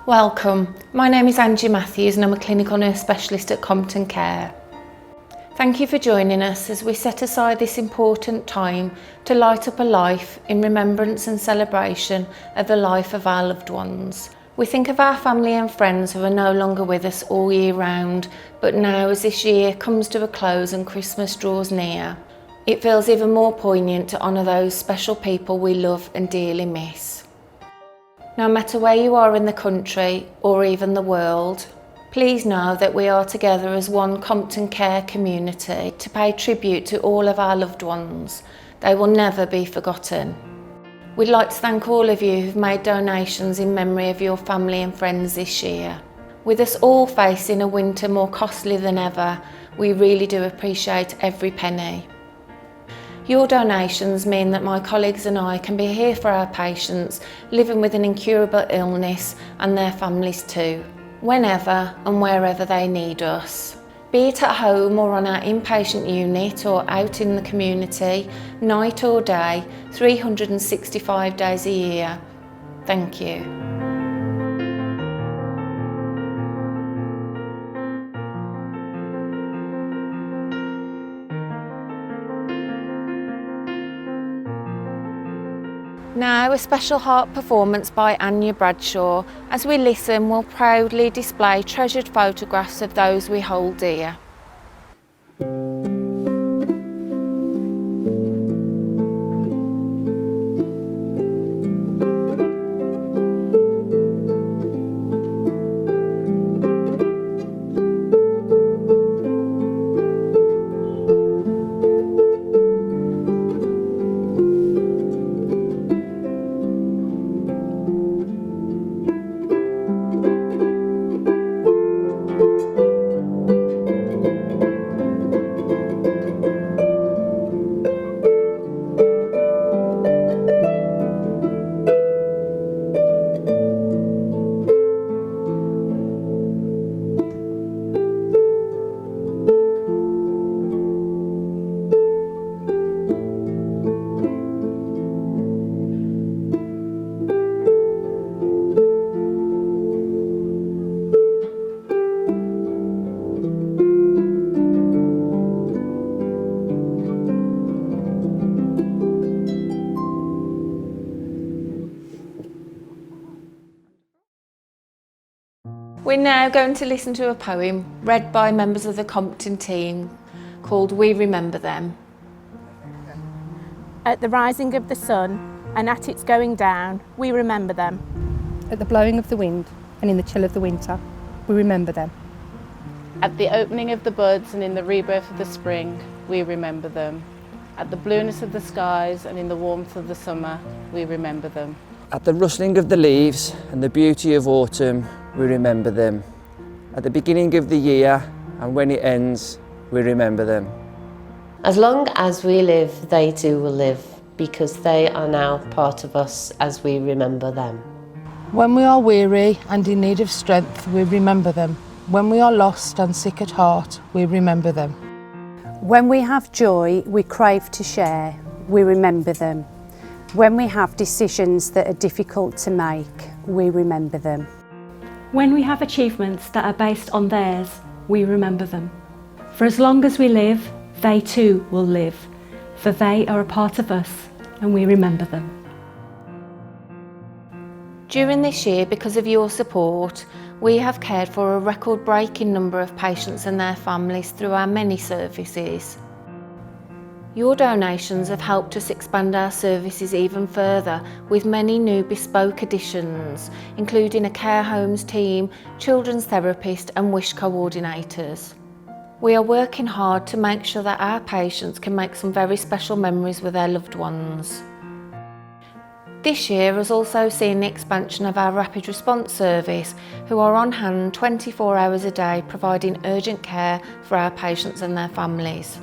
Welcome, my name is Angie Matthews and I'm a clinical nurse specialist at Compton Care. Thank you for joining us as we set aside this important time to light up a life in remembrance and celebration of the life of our loved ones. We think of our family and friends who are no longer with us all year round, but now as this year comes to a close and Christmas draws near, it feels even more poignant to honour those special people we love and dearly miss. No matter where you are in the country or even the world, please know that we are together as one Compton Care community to pay tribute to all of our loved ones. They will never be forgotten. We'd like to thank all of you who've made donations in memory of your family and friends this year. With us all facing a winter more costly than ever, we really do appreciate every penny. Your donations mean that my colleagues and I can be here for our patients living with an incurable illness and their families too, whenever and wherever they need us. Be it at home or on our inpatient unit or out in the community, night or day, 365 days a year. Thank you. Now a special heart performance by Anya Bradshaw. As we listen, we'll proudly display treasured photographs of those we hold dear. We're now going to listen to a poem read by members of the Compton team called We Remember Them. At the rising of the sun and at its going down, we remember them. At the blowing of the wind and in the chill of the winter, we remember them. At the opening of the buds and in the rebirth of the spring, we remember them. At the blueness of the skies and in the warmth of the summer, we remember them. At the rustling of the leaves and the beauty of autumn, we remember them. At the beginning of the year and when it ends, we remember them. As long as we live, they too will live, because they are now part of us as we remember them. When we are weary and in need of strength, we remember them. When we are lost and sick at heart, we remember them. When we have joy we crave to share, we remember them. When we have decisions that are difficult to make, we remember them. When we have achievements that are based on theirs, we remember them. For as long as we live, they too will live, for they are a part of us and we remember them. During this year, because of your support, we have cared for a record-breaking number of patients and their families through our many services. Your donations have helped us expand our services even further with many new bespoke additions, including a care homes team, children's therapist and wish coordinators. We are working hard to make sure that our patients can make some very special memories with their loved ones. This year has also seen the expansion of our rapid response service, who are on hand 24 hours a day providing urgent care for our patients and their families.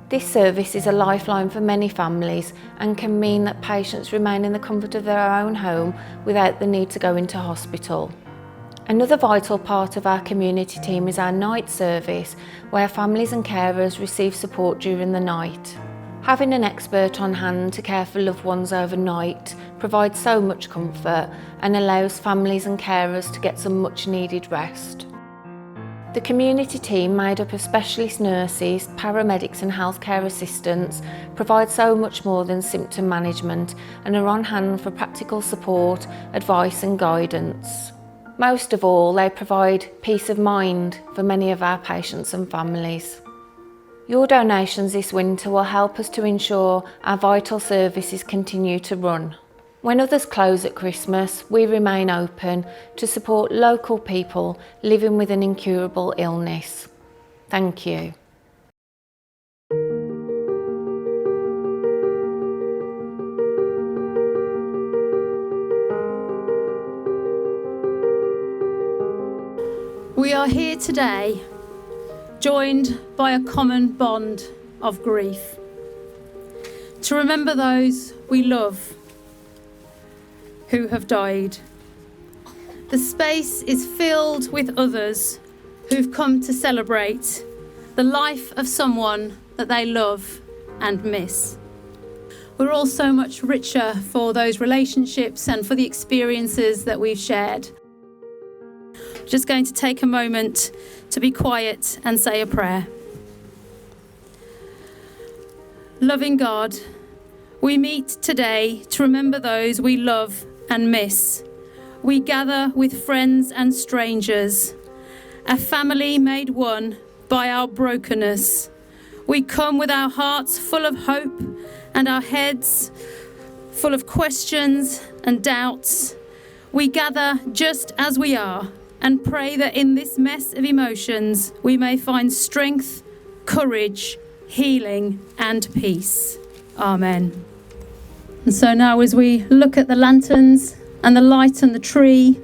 This service is a lifeline for many families and can mean that patients remain in the comfort of their own home without the need to go into hospital. Another vital part of our community team is our night service, where families and carers receive support during the night. Having an expert on hand to care for loved ones overnight provides so much comfort and allows families and carers to get some much needed rest. The community team, made up of specialist nurses, paramedics and healthcare assistants, provide so much more than symptom management and are on hand for practical support, advice and guidance. Most of all, they provide peace of mind for many of our patients and families. Your donations this winter will help us to ensure our vital services continue to run. When others close at Christmas, we remain open to support local people living with an incurable illness. Thank you. We are here today, joined by a common bond of grief, to remember those we love who have died. The space is filled with others who've come to celebrate the life of someone that they love and miss. We're all so much richer for those relationships and for the experiences that we've shared. Just going to take a moment to be quiet and say a prayer. Loving God, we meet today to remember those we love and miss. We gather with friends and strangers, a family made one by our brokenness. We come with our hearts full of hope and our heads full of questions and doubts. We gather just as we are and pray that in this mess of emotions we may find strength, courage, healing and peace. Amen. And so now as we look at the lanterns and the light and the tree,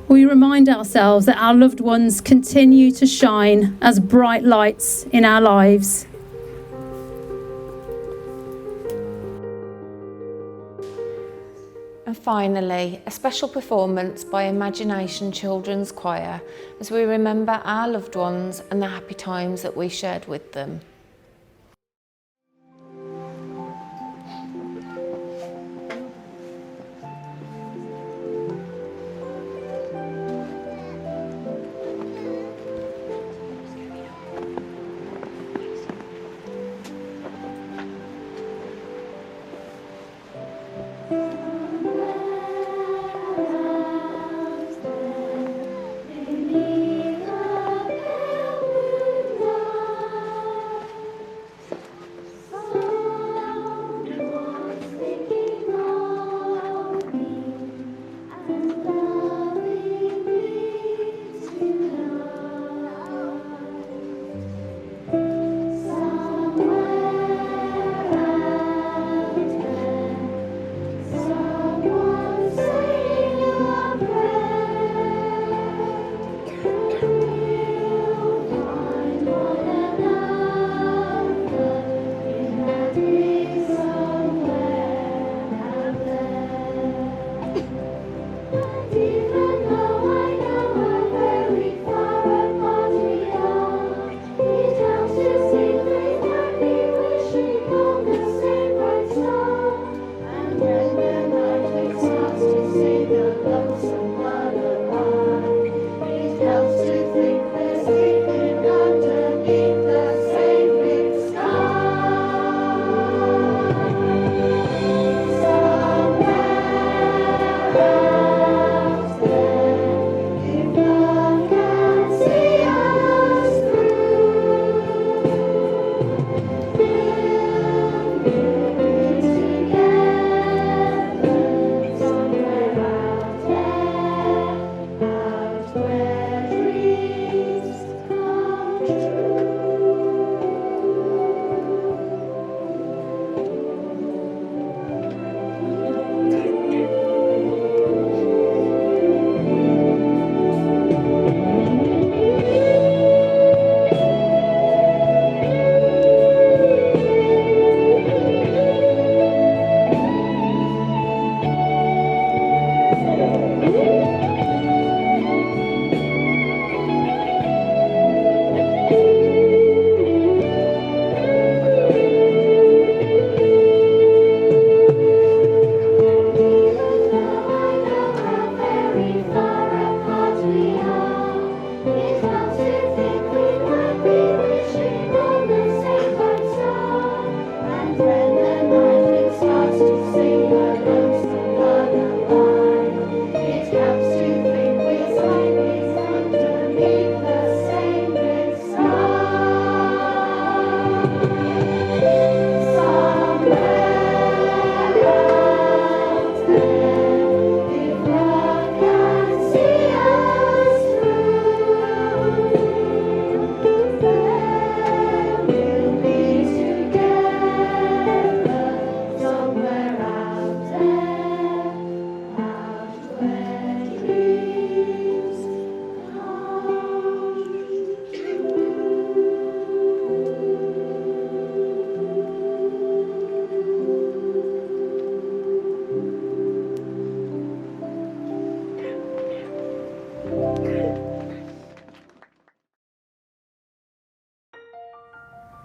we remind ourselves that our loved ones continue to shine as bright lights in our lives. And finally, a special performance by Imagination Children's Choir as we remember our loved ones and the happy times that we shared with them.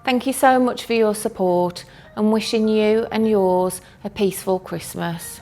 Thank you so much for your support and wishing you and yours a peaceful Christmas.